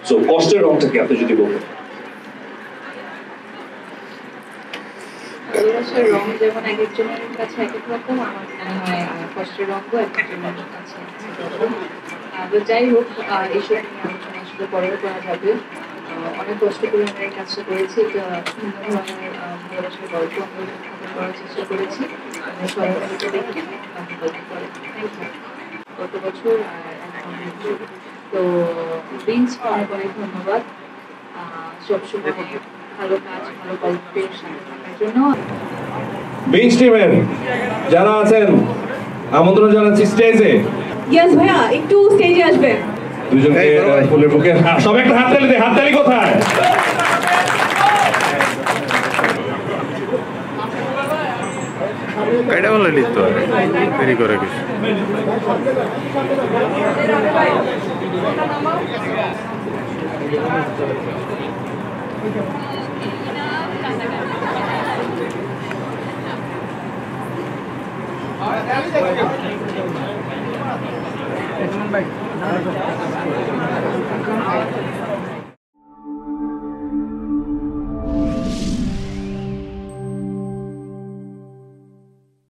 So কষ্টের রংটাকে আপনি যদি বলতেন। ভালোবাসার রং যেমন এক একজনের কাছে এক এক রকম, আমার মনে হয় কষ্টের রঙও এক একজনের কাছে এক এক রকম। যাই হোক, এইসব নিয়ে আলোচনা আসলে পরেও করা যাবে। অনেক কষ্ট করে আমরা এই কাজটা করেছি, বিভিন্ন ধরনের ভালোবাসার গল্প আমরা করার চেষ্টা করেছি। আমরা সবাই মিলে দেখি গত বছর তো প্রিন্স অনেক অনেক ধন্যবাদ সবসময় ভালো কাজ ভালো গল্পের সাথে থাকার জন্য। বিঞ্চ টিমের যারা আছেন আমন্ত্রণ জানাচ্ছি স্টেজে। ইয়েস ভাইয়া, একটু স্টেজে আসবেন। দুজনকে ফুলের বুকে সবাই একটা হাততালি দে। হাততালি কোথায়? এটা বলে নিত দেরি করে কিছু ভাই